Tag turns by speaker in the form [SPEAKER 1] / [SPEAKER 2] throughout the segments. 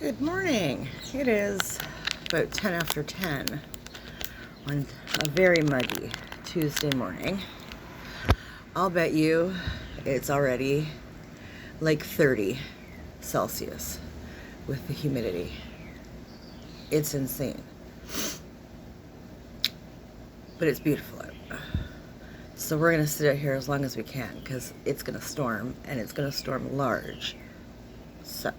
[SPEAKER 1] Good morning. It is about 10 after 10 on a very muggy Tuesday morning. I'll bet you it's already like 30 Celsius with the humidity. It's insane. But it's beautiful out. So we're going to sit out here as long as we can because it's going to storm, and it's going to storm large. So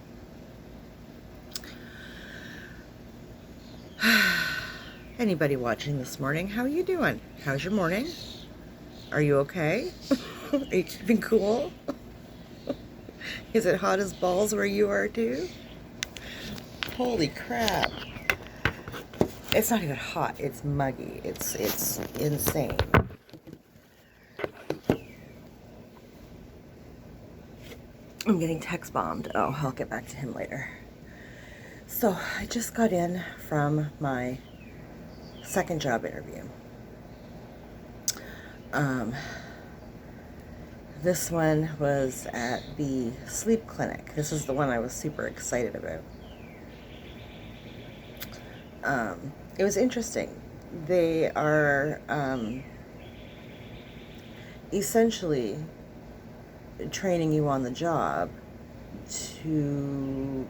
[SPEAKER 1] anybody watching this morning, how are you doing? How's your morning? Are you okay? Are you keeping cool? Is it hot as balls where you are too? Holy crap. It's not even hot, it's muggy. It's insane. I'm getting text bombed. Oh, I'll get back to him later. So I just got in from my second job interview. This one was at the sleep clinic. This is the one I was super excited about. It was interesting. They are essentially training you on the job to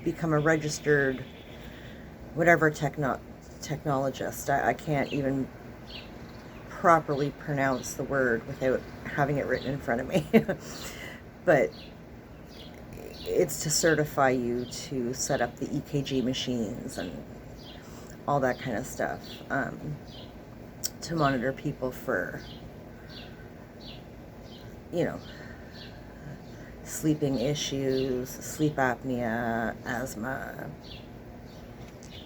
[SPEAKER 1] become a registered whatever technologist. I can't even properly pronounce the word without having it written in front of me. But it's to certify you to set up the EKG machines and all that kind of stuff, to monitor people for, sleeping issues, sleep apnea, asthma,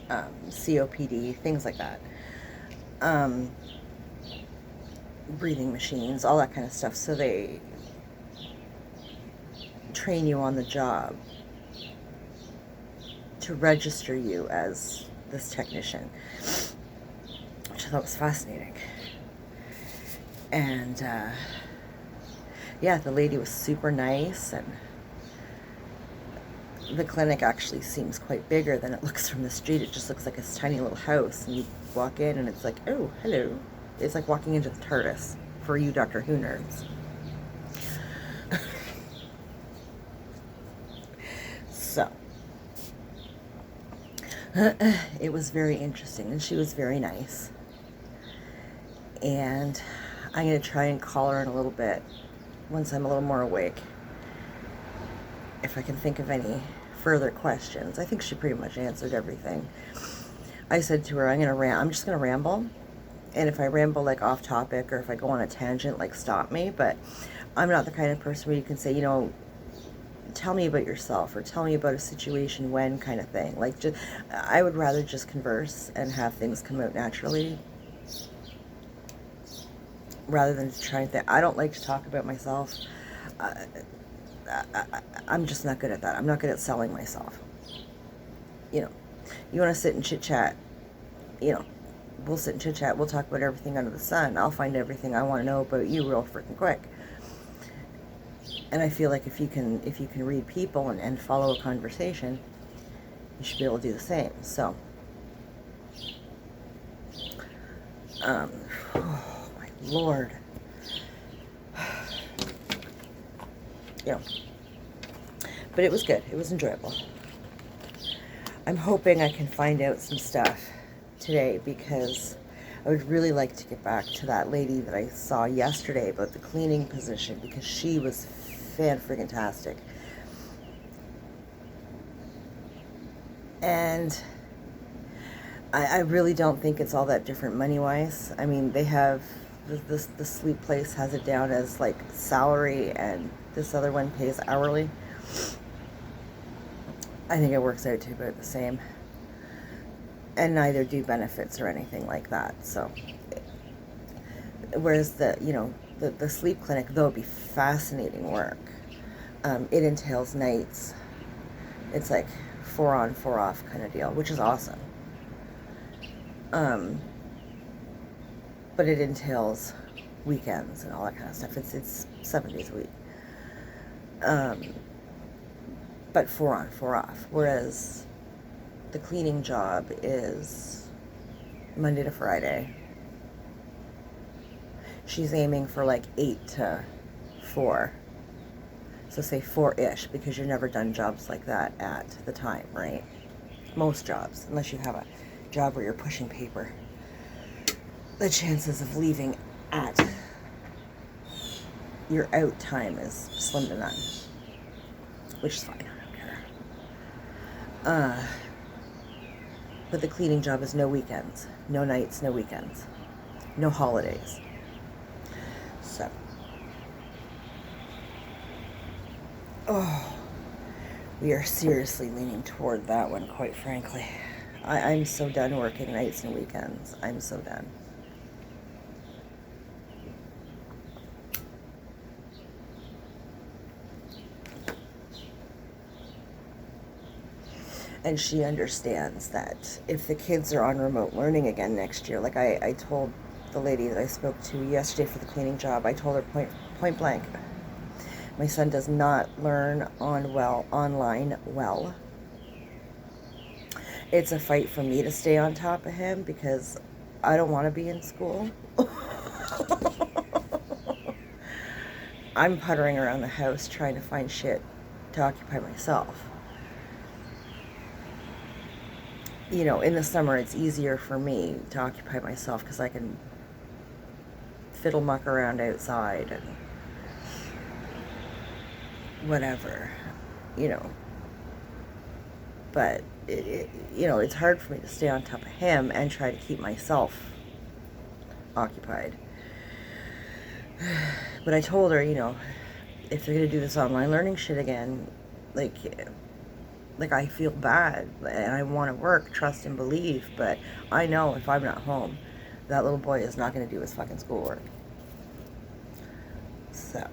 [SPEAKER 1] COPD, things like that. Breathing machines, all that kind of stuff. So they train you on the job to register you as this technician, which I thought was fascinating. And yeah, the lady was super nice, and the clinic actually seems quite bigger than it looks from the street. It just looks like this tiny little house, and you walk in and it's like, oh, hello. It's like walking into the TARDIS for you Doctor Who nerds. So it was very interesting, and she was very nice. And I'm going to try and call her in a little bit once I'm a little more awake, if I can think of any further questions. I think she pretty much answered everything. I said to her, I'm just going to ramble. And if I ramble like off topic, or if I go on a tangent, like stop me. But I'm not the kind of person where you can say, tell me about yourself, or tell me about a situation when kind of thing. Like, I would rather just converse and have things come out naturally, rather than trying to. I don't like to talk about myself. I'm just not good at that. I'm not good at selling myself. You want to sit and chit chat. We'll sit and chit chat. We'll talk about everything under the sun. I'll find everything I want to know about you real freaking quick. And I feel like if you can read people and follow a conversation, you should be able to do the same. So, oh my Lord. But it was good. It was enjoyable. I'm hoping I can find out some stuff today, because I would really like to get back to that lady that I saw yesterday about the cleaning position, because she was fan-friggin-tastic. And I really don't think it's all that different money-wise. I mean, they have, the sleep place has it down as like salary, and this other one pays hourly. I think it works out to about the same. And neither do benefits or anything like that. So, whereas the sleep clinic, though, would be fascinating work. It entails nights. It's like 4 on, 4 off kind of deal, which is awesome. But it entails weekends and all that kind of stuff. It's 7 days a week. but 4 on, 4 off. Whereas the cleaning job is Monday to Friday. She's aiming for like 8 to 4. So say 4-ish, because you've never done jobs like that at the time, right? Most jobs, unless you have a job where you're pushing paper. The chances of leaving at your out time is slim to none. Which is fine, I don't care. But the cleaning job is no weekends, no nights, no weekends, no holidays. So, we are seriously leaning toward that one, quite frankly. I'm so done working nights and weekends. I'm so done. And she understands that if the kids are on remote learning again next year, like I told the lady that I spoke to yesterday for the cleaning job, I told her point blank, my son does not learn online well. It's a fight for me to stay on top of him because I don't want to be in school. I'm puttering around the house trying to find shit to occupy myself. You know, in the summer it's easier for me to occupy myself because I can fiddle muck around outside and whatever, you know. But you know, it's hard for me to stay on top of him and try to keep myself occupied. But I told her, you know, if they're gonna do this online learning shit again, like I feel bad and I want to work, trust and believe, but I know if I'm not home, that little boy is not going to do his fucking schoolwork. So.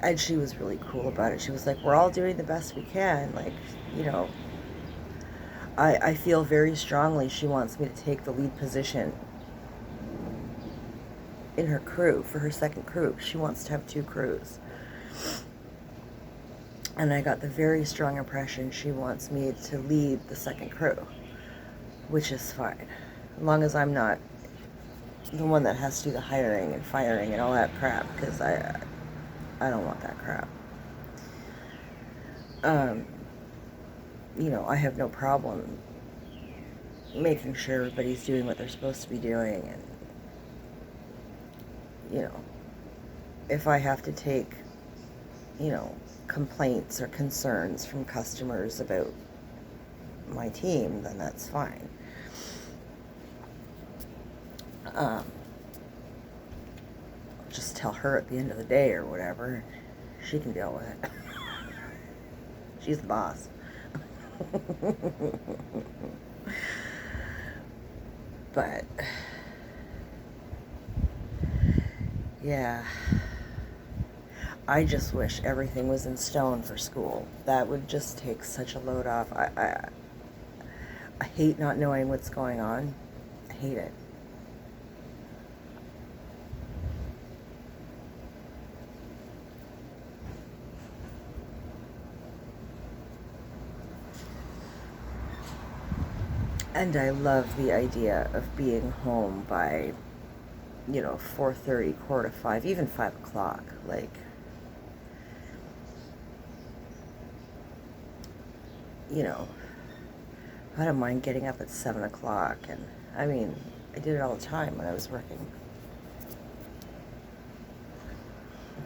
[SPEAKER 1] And she was really cool about it. She was like, we're all doing the best we can. Like, you know, I feel very strongly she wants me to take the lead position in her crew, for her second crew. She wants to have 2 crews. And I got the very strong impression she wants me to lead the second crew, which is fine. As long as I'm not the one that has to do the hiring and firing and all that crap, because I don't want that crap. You know, I have no problem making sure everybody's doing what they're supposed to be doing, and, you know, if I have to take, you know, complaints or concerns from customers about my team, then that's fine. Just tell her at the end of the day or whatever, she can deal with it. She's the boss. But yeah, I just wish everything was in stone for school. That would just take such a load off. I hate not knowing what's going on. I hate it. And I love the idea of being home by, you know, 4:30, 4:45, even 5 o'clock. Like, you know, I don't mind getting up at 7 o'clock. And, I mean, I did it all the time when I was working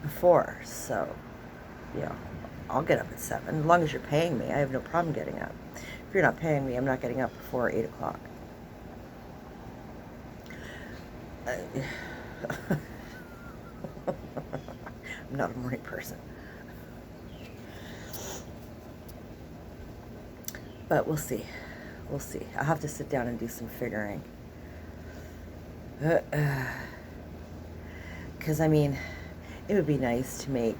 [SPEAKER 1] before. So, you know, I'll get up at 7. As long as you're paying me, I have no problem getting up. If you're not paying me, I'm not getting up before 8 o'clock. I'm not a morning person. But we'll see. We'll see. I'll have to sit down and do some figuring. Because, I mean, it would be nice to make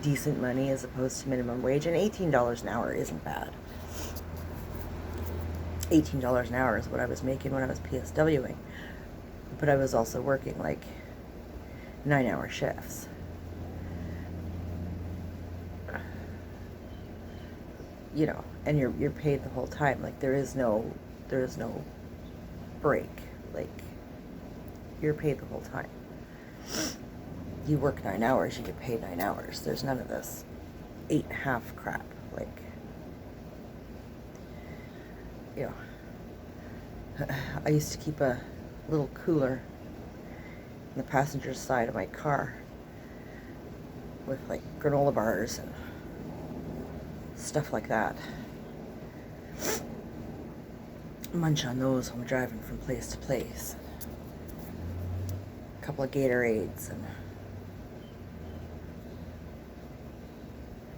[SPEAKER 1] decent money as opposed to minimum wage. And $18 an hour isn't bad. $18 an hour is what I was making when I was PSWing. But I was also working like 9-hour shifts. You know, and you're paid the whole time. Like there is no break. Like you're paid the whole time. You work 9 hours, you get paid 9 hours. There's none of this 8.5 crap. Like, you know, I used to keep a little cooler on the passenger side of my car with like granola bars and stuff like that. Munch on those when we're driving from place to place. A couple of Gatorades and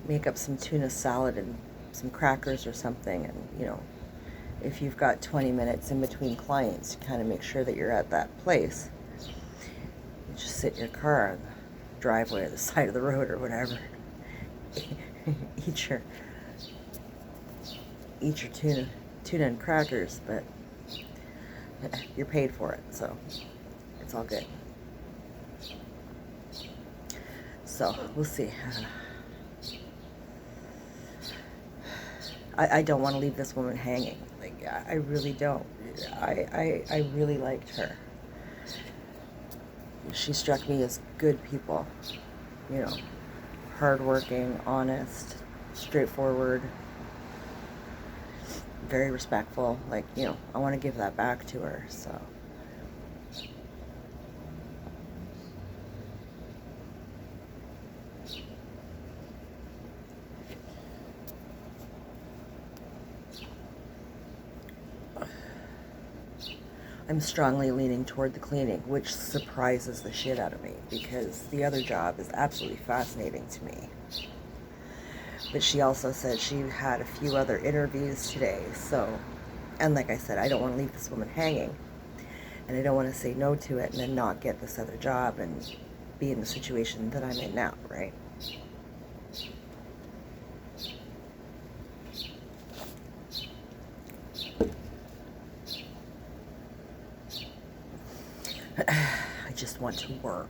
[SPEAKER 1] make up some tuna salad and some crackers or something. And you know, if you've got 20 minutes in between clients, you kind of make sure that you're at that place. You just sit in your car on the driveway or the side of the road or whatever. eat your tuna and crackers, but you're paid for it, so it's all good. So we'll see. I don't want to leave this woman hanging. Like, I really don't. I really liked her. She struck me as good people. You know, hardworking, honest, straightforward, very respectful. Like, you know, I want to give that back to her, so. I'm strongly leaning toward the cleaning, which surprises the shit out of me because the other job is absolutely fascinating to me. But she also said she had a few other interviews today, so, and like I said, I don't want to leave this woman hanging, and I don't want to say no to it and then not get this other job and be in the situation that I'm in now, right? I just want to work.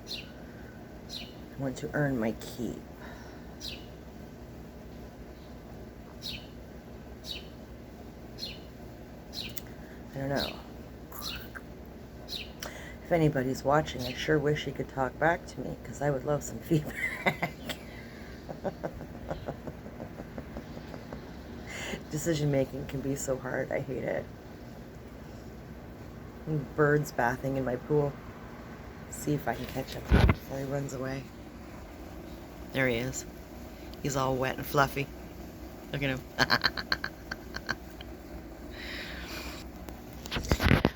[SPEAKER 1] I want to earn my keep. I don't know. If anybody's watching, I sure wish you could talk back to me, because I would love some feedback. Decision making can be so hard. I hate it. Birds bathing in my pool. See if I can catch him before he runs away. There he is. He's all wet and fluffy. Look at him.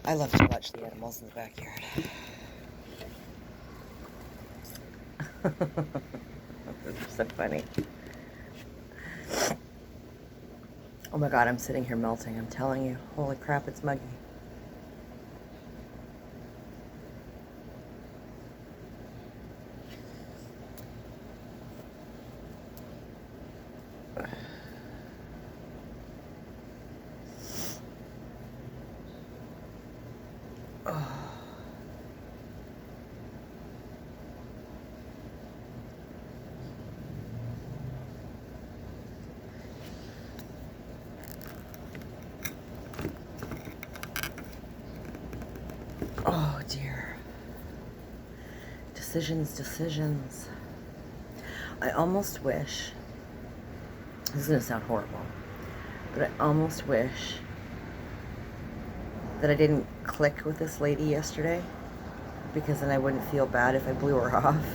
[SPEAKER 1] I love to watch the animals in the backyard. They're so funny. Oh my god, I'm sitting here melting. I'm telling you. Holy crap, it's muggy. Oh dear. Decisions. I almost wish, this is going to sound horrible, but I almost wish that I didn't click with this lady yesterday, because then I wouldn't feel bad if I blew her off.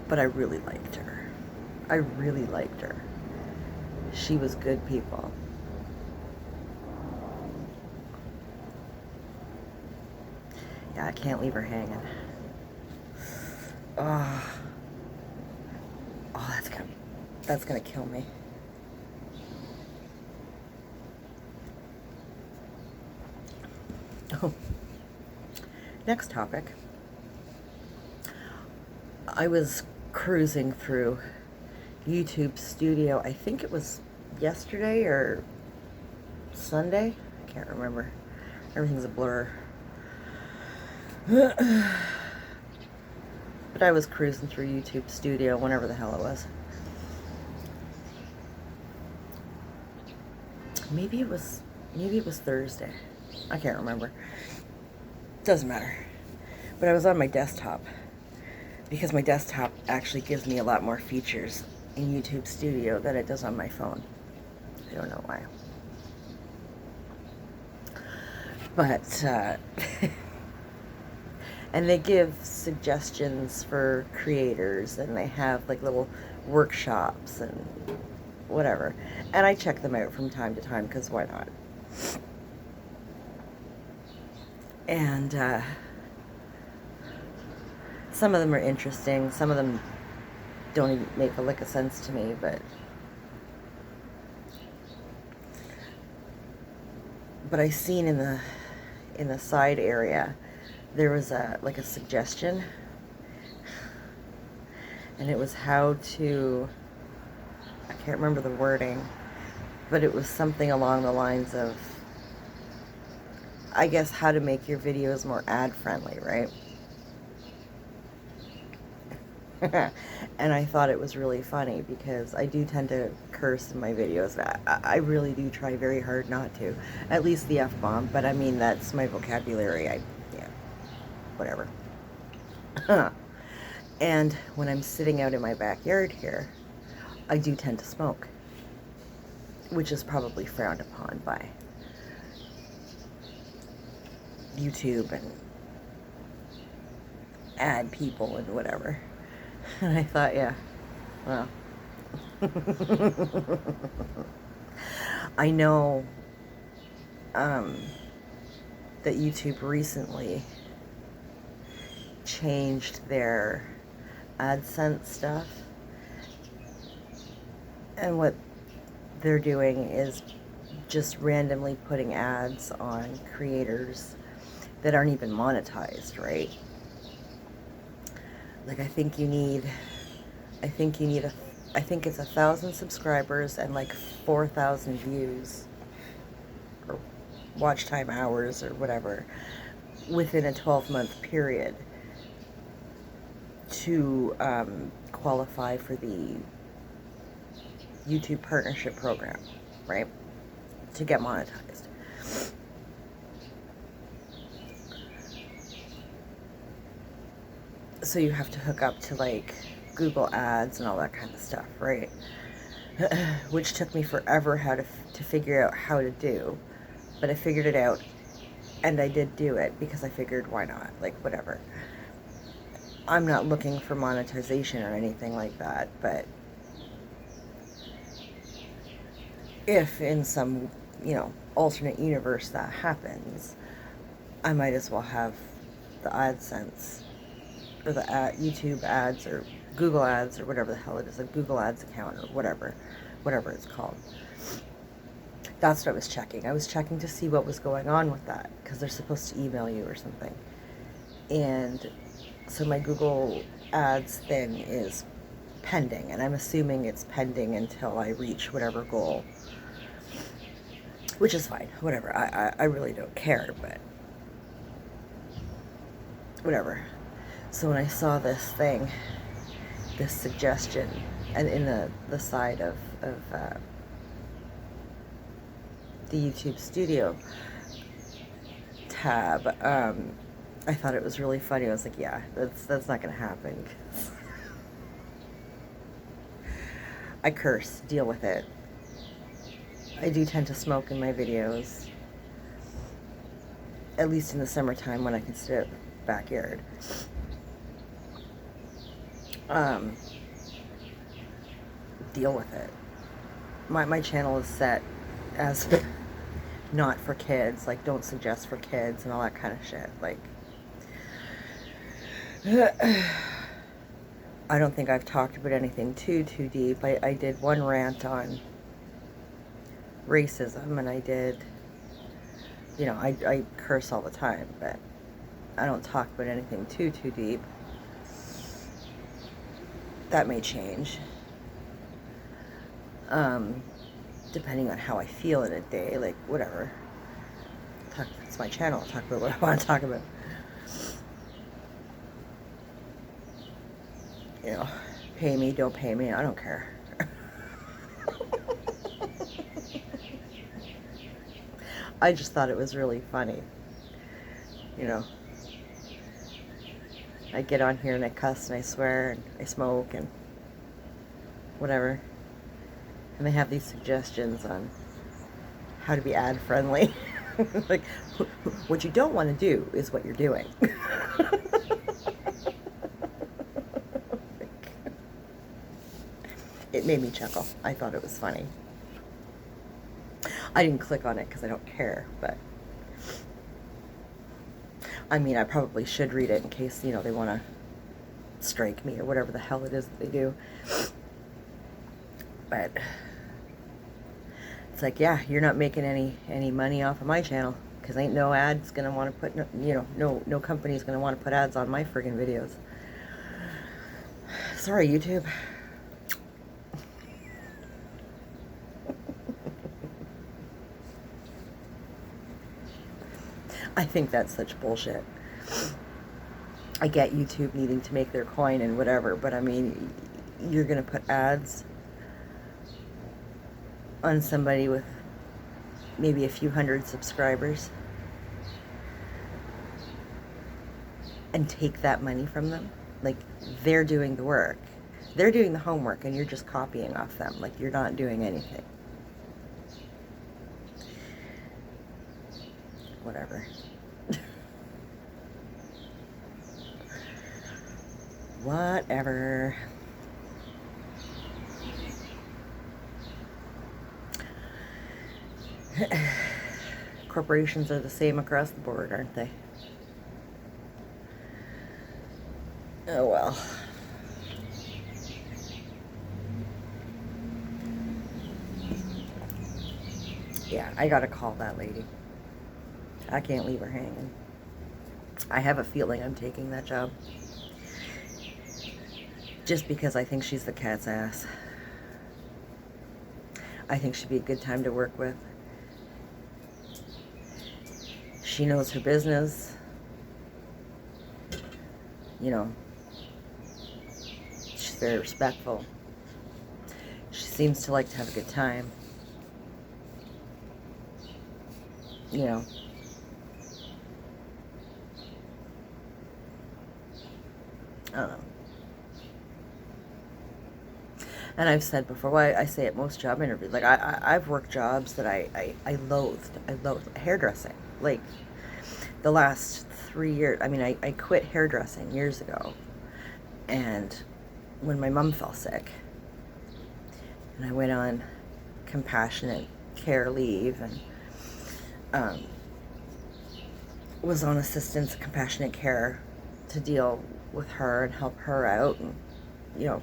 [SPEAKER 1] But I really liked her. I really liked her. She was good people. Yeah, I can't leave her hanging. Oh, that's gonna kill me. Oh, next topic. I was cruising through YouTube Studio. I think it was yesterday or Sunday. I can't remember. Everything's a blur. But I was cruising through YouTube Studio, whenever the hell it was. Maybe it was Thursday. I can't remember. Doesn't matter. But I was on my desktop, because my desktop actually gives me a lot more features in YouTube Studio than it does on my phone. I don't know why. But, and they give suggestions for creators, and they have like little workshops and whatever. And I check them out from time to time, because why not? And some of them are interesting. Some of them don't even make a lick of sense to me, but I seen in the side area there was a suggestion, and it was how to, I can't remember the wording, but it was something along the lines of, I guess, how to make your videos more ad friendly, right? And I thought it was really funny, because I do tend to curse in my videos. I really do try very hard not to. At least the F-bomb, but I mean, that's my vocabulary. Yeah, whatever. And when I'm sitting out in my backyard here, I do tend to smoke, which is probably frowned upon by YouTube and ad people and whatever. And I thought, yeah, well, I know that YouTube recently changed their AdSense stuff, and what they're doing is just randomly putting ads on creators that aren't even monetized, right? Like, I think it's 1,000 subscribers and like 4,000 views or watch time hours or whatever within a 12-month period to qualify for the YouTube partnership program, right? To get monetized. So you have to hook up to like Google Ads and all that kind of stuff, right? Which took me forever to figure out how to do, but I figured it out, and I did do it because I figured, why not? Like, whatever. I'm not looking for monetization or anything like that, but if in some, alternate universe that happens, I might as well have the AdSense or the YouTube ads or Google ads or whatever the hell it is, a Google ads account or whatever it's called. That's what I was checking. I was checking to see what was going on with that, because they're supposed to email you or something. And so my Google ads thing is pending, and I'm assuming it's pending until I reach whatever goal, which is fine, whatever. I really don't care, but whatever. So when I saw this thing, this suggestion, and in the side of the YouTube Studio tab, I thought it was really funny. I was like, yeah, that's not going to happen. I curse, deal with it. I do tend to smoke in my videos, at least in the summertime when I can sit in the backyard. Deal with it. My channel is set as not for kids, like, don't suggest for kids and all that kind of shit. Like, I don't think I've talked about anything too deep. I did one rant on racism, and I did, I curse all the time, but I don't talk about anything too deep. That may change. depending on how I feel in a day, like whatever. It's my channel. I'll talk about what I want to talk about. You know, pay me, don't pay me, I don't care. I just thought it was really funny. You know, I get on here and I cuss and I swear and I smoke and whatever. And they have these suggestions on how to be ad friendly. Like, what you don't want to do is what you're doing. It made me chuckle. I thought it was funny. I didn't click on it because I don't care, but I mean, I probably should read it in case, you know, they want to strike me or whatever the hell it is that they do. But it's like, yeah, you're not making any money off of my channel because ain't no ads gonna want to put, you know, no company's gonna want to put ads on my friggin' videos. Sorry, YouTube. I think that's such bullshit. I get YouTube needing to make their coin and whatever, but I mean, you're gonna put ads on somebody with maybe a few hundred subscribers and take that money from them? Like, they're doing the work. They're doing the homework and you're just copying off them. Like, you're not doing anything. Whatever. Whatever. Corporations are the same across the board, aren't they? Oh well. Yeah, I gotta call that lady. I can't leave her hanging. I have a feeling I'm taking that job. Just because I think she's the cat's ass. I think she'd be a good time to work with. She knows her business. You know, she's very respectful. She seems to like to have a good time. You know. I don't know. And I've said before, well, I say at most job interviews, like I've worked jobs that I loathed. I loathed hairdressing. Like the last 3 years, I mean, I quit hairdressing years ago. And when my mom fell sick, and I went on compassionate care leave and was on assistance compassionate care to deal with her and help her out and, you know,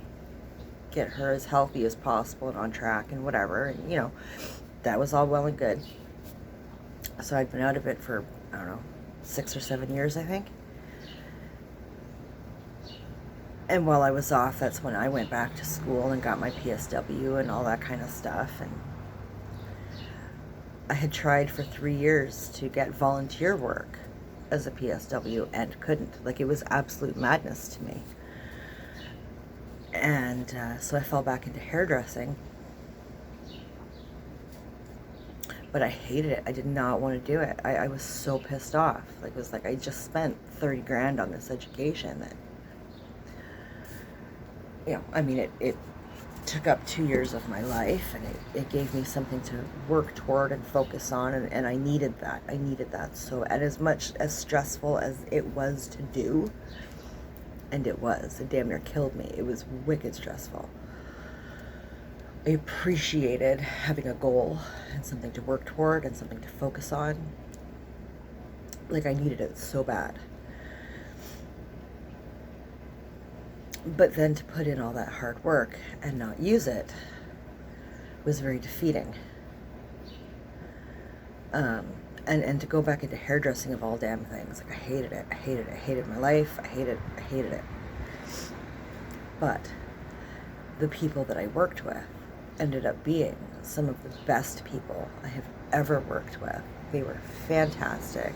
[SPEAKER 1] get her as healthy as possible and on track and whatever. And, you know, that was all well and good. So I'd been out of it for, I don't know, 6 or 7 years, I think. And while I was off, that's when I went back to school and got my PSW and all that kind of stuff. And I had tried for 3 years to get volunteer work as a PSW and couldn't. Like, it was absolute madness to me. And so I fell back into hairdressing. But I hated it. I did not want to do it. I was so pissed off. Like, it was like I just spent 30 grand on this education that, you know, I mean, it took up 2 years of my life, and it gave me something to work toward and focus on, and I needed that. I needed that. So, and as much as stressful as it was to do, and it damn near killed me. It was wicked stressful. I appreciated having a goal and something to work toward and something to focus on. Like, I needed it so bad. But then to put in all that hard work and not use it was very defeating. And to go back into hairdressing of all damn things, like, I hated it. I hated it. I hated my life. I hated it. But the people that I worked with ended up being some of the best people I have ever worked with. They were fantastic.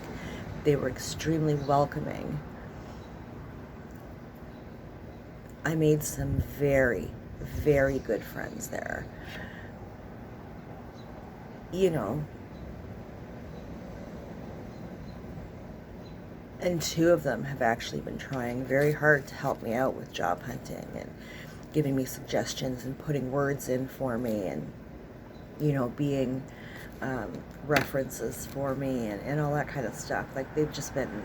[SPEAKER 1] They were extremely welcoming. I made some very, very good friends there. You know, and two of them have actually been trying very hard to help me out with job hunting and giving me suggestions and putting words in for me and, being references for me and all that kind of stuff. Like, they've just been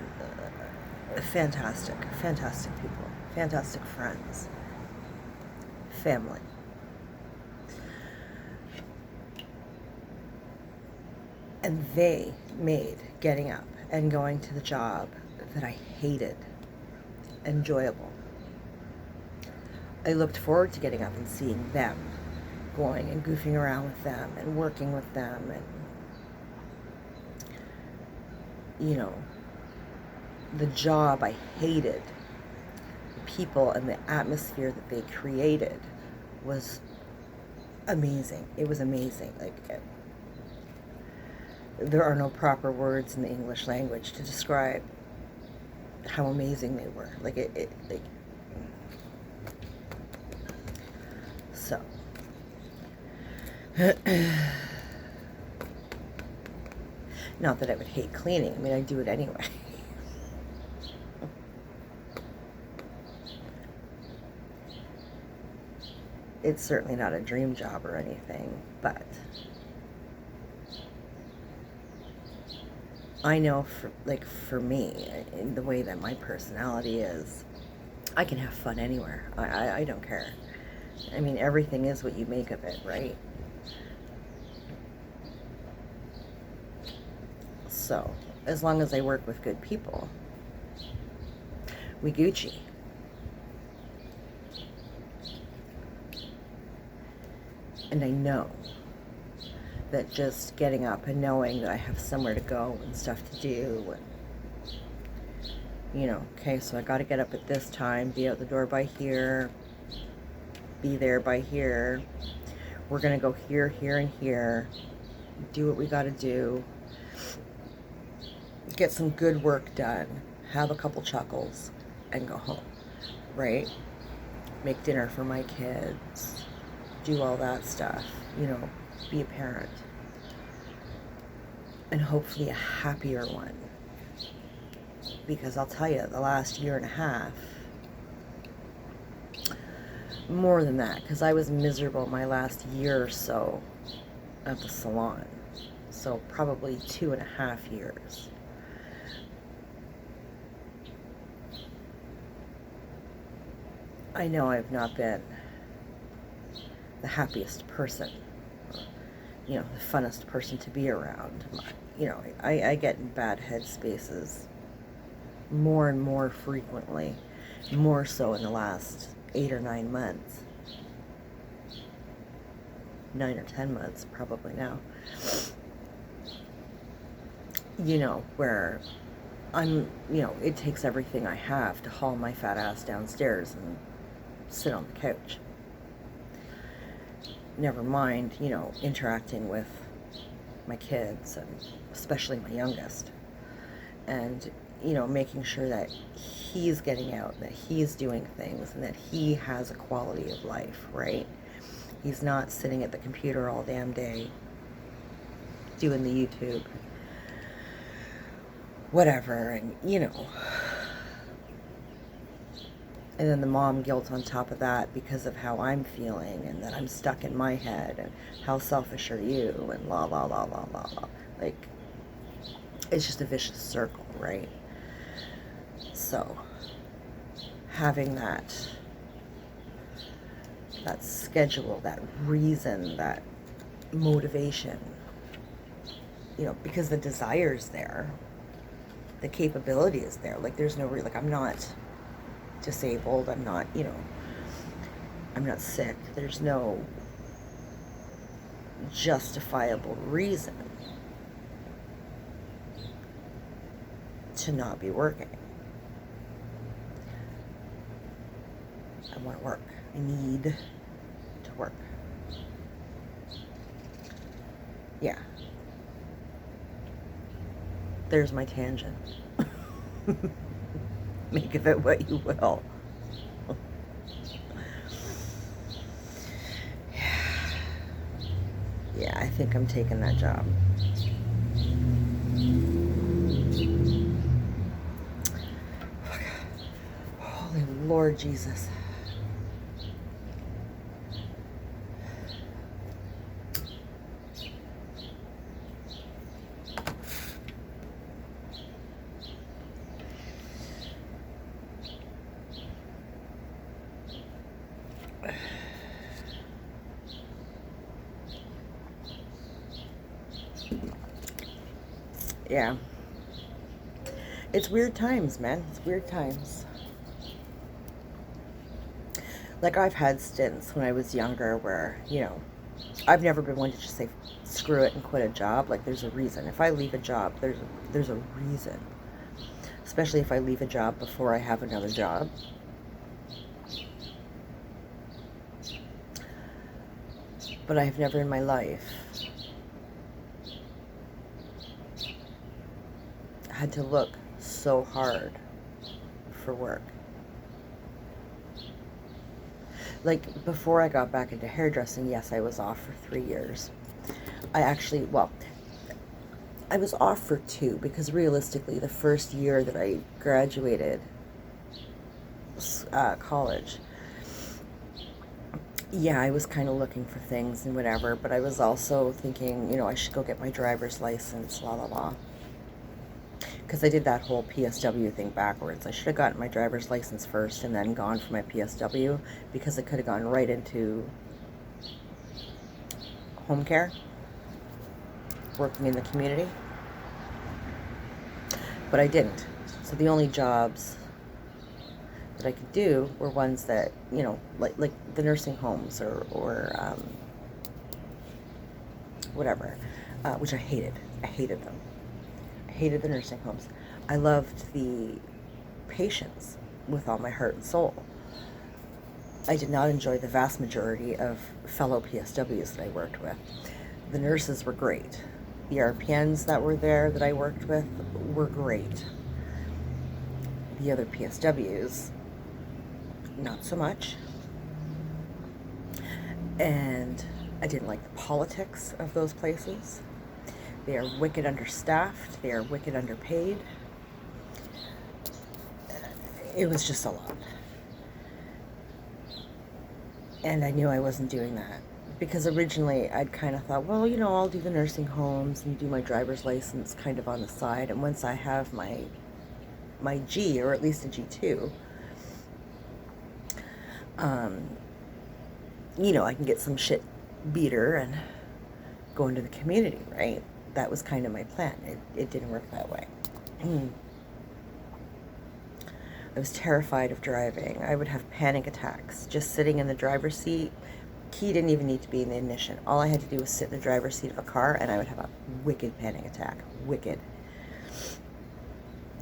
[SPEAKER 1] fantastic, fantastic people, fantastic friends, family. And they made getting up and going to the job that I hated enjoyable. I looked forward to getting up and seeing them, going and goofing around with them and working with them, and the job I hated, the people and the atmosphere that they created was amazing. It was amazing. Like, there are no proper words in the English language to describe how amazing they were. So not that I would hate cleaning. I mean, I do it anyway. It's certainly not a dream job or anything, but I know for me, in the way that my personality is, I can have fun anywhere. I don't care. I mean, everything is what you make of it, right? So, as long as I work with good people, we Gucci. And I know that just getting up and knowing that I have somewhere to go and stuff to do, and okay, so I got to get up at this time, be out the door by here, be there by here, we're going to go here, here, and here, do what we got to do, get some good work done, have a couple chuckles, and go home, right? Make dinner for my kids, do all that stuff, be a parent, and hopefully a happier one. Because I'll tell you, the last year and a half, more than that, because I was miserable my last year or so at the salon. So probably 2.5 years. I know I've not been the happiest person, the funnest person to be around. I get in bad headspaces more and more frequently, more so in the last 8 or 9 months. 9 or 10 months probably now. Where I'm, it takes everything I have to haul my fat ass downstairs and sit on the couch. Never mind, interacting with my kids, and especially my youngest. And, making sure that he's getting out, that he's doing things, and that he has a quality of life, right? He's not sitting at the computer all damn day doing the YouTube, whatever, and, and then the mom guilt on top of that because of how I'm feeling, and that I'm stuck in my head, and how selfish are you, and la la la la la la. Like, it's just a vicious circle, right? So, having that schedule, that reason, that motivation, because the desire's there, the capability is there. Like, there's no I'm not disabled, I'm not, I'm not sick. There's no justifiable reason to not be working. I want to work. I need to work. Yeah. There's my tangent. Make of it what you will. Yeah, I think I'm taking that job. Holy Lord Jesus. Yeah. It's weird times, man. It's weird times. Like, I've had stints when I was younger where, I've never been one to just say screw it and quit a job. Like, there's a reason. If I leave a job, there's a reason. Especially if I leave a job before I have another job. But I've never in my life had to look so hard for work. Like, before I got back into hairdressing, yes, I was off for 3 years. I was off for 2, because realistically, the first year that I graduated college, yeah, I was kind of looking for things and whatever, but I was also thinking, I should go get my driver's license, la la la. Because I did that whole PSW thing backwards. I should have gotten my driver's license first and then gone for my PSW, because I could have gone right into home care, working in the community. But I didn't. So the only jobs that I could do were ones that, like the nursing homes or whatever, which I hated. I hated them. I hated the nursing homes. I loved the patients with all my heart and soul. I did not enjoy the vast majority of fellow PSWs that I worked with. The nurses were great. The RPNs that were there that I worked with were great. The other PSWs, not so much. And I didn't like the politics of those places. They are wicked understaffed. They are wicked underpaid. It was just a lot. And I knew I wasn't doing that. Because originally I'd kind of thought, well, I'll do the nursing homes and do my driver's license kind of on the side. And once I have my G, or at least a G2, I can get some shit beater and go into the community, right? That was kind of my plan. It didn't work that way. I was terrified of driving. I would have panic attacks just sitting in the driver's seat. Key didn't even need to be in the ignition. All I had to do was sit in the driver's seat of a car, and I would have a wicked panic attack. Wicked.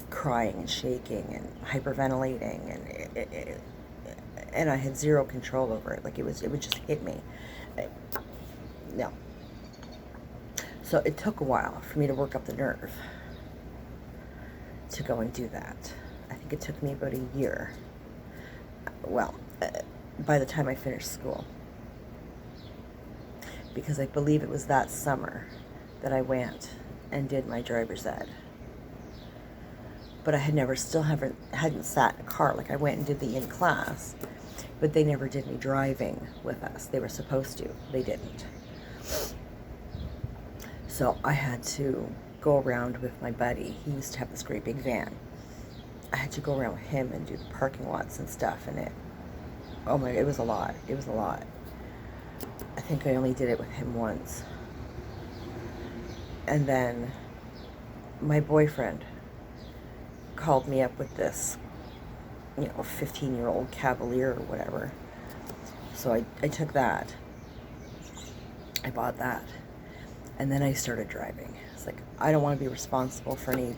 [SPEAKER 1] Crying and shaking and hyperventilating, and I had zero control over it. Like, it would just hit me. No. So it took a while for me to work up the nerve to go and do that. I think it took me about a year. Well, by the time I finished school. Because I believe it was that summer that I went and did my driver's ed. But I hadn't sat in a car. Like, I went and did the in-class, but they never did any driving with us. They were supposed to. They didn't. So I had to go around with my buddy. He used to have this great big van. I had to go around with him and do the parking lots and stuff, and it was a lot. It was a lot. I think I only did it with him once. And then my boyfriend called me up with this, 15-year-old Cavalier or whatever. So I took that. I bought that. And then I started driving. It's like, I don't want to be responsible for any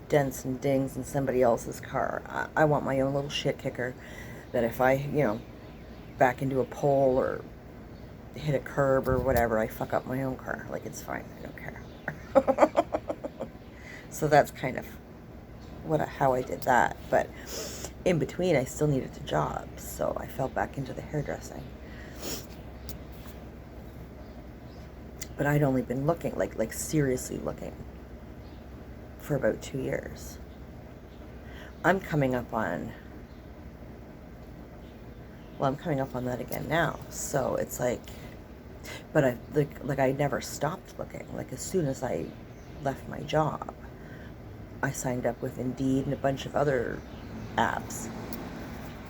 [SPEAKER 1] dents and dings in somebody else's car. I want my own little shit kicker that if I, back into a pole or hit a curb or whatever, I fuck up my own car. Like, it's fine. I don't care. So that's kind of how I did that. But in between, I still needed a job, so I fell back into the hairdressing. But I'd only been looking, like seriously looking, for about 2 years. I'm coming up on that again now. So it's like, but I never stopped looking. Like, as soon as I left my job, I signed up with Indeed and a bunch of other apps,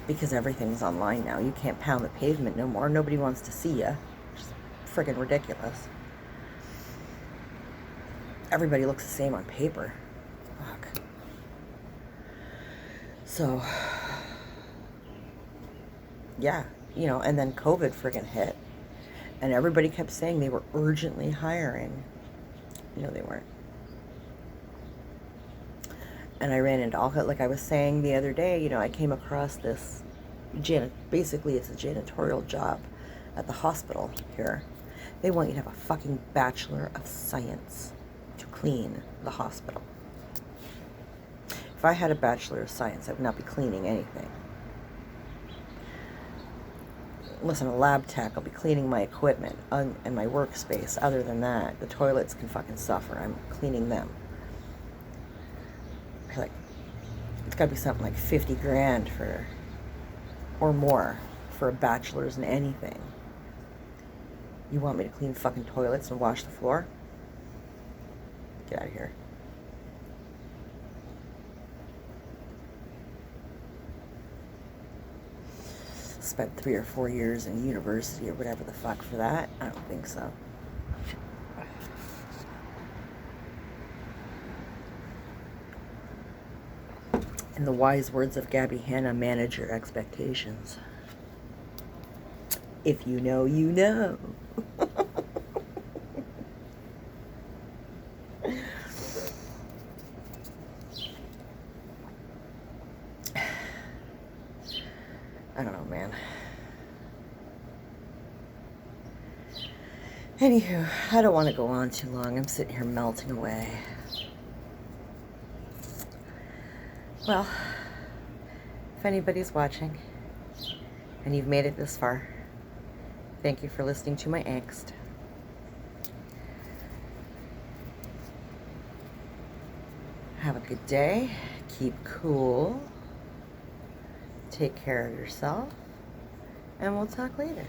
[SPEAKER 1] because everything's online now. You can't pound the pavement no more. Nobody wants to see you. Which is friggin' ridiculous. Everybody looks the same on paper. Fuck. So, yeah, and then COVID friggin' hit. And everybody kept saying they were urgently hiring. They weren't. And I ran into all, like I was saying the other day, I came across this, basically it's a janitorial job at the hospital here. They want you to have a fucking Bachelor of Science to clean the hospital. If I had a Bachelor of Science, I would not be cleaning anything. Listen, a lab tech, I'll be cleaning my equipment and my workspace. Other than that, the toilets can fucking suffer. I'm cleaning them. Like, it's got to be something like 50 grand or more for a bachelor's in anything. You want me to clean fucking toilets and wash the floor? Get out of here. Spent 3 or 4 years in university or whatever the fuck for that? I don't think so. In the wise words of Gabby Hanna, manage your expectations. If you know, you know. I don't know, man. Anywho, I don't want to go on too long. I'm sitting here melting away. Well, if anybody's watching and you've made it this far, thank you for listening to my angst. Have a good day. Keep cool. Take care of yourself. And we'll talk later.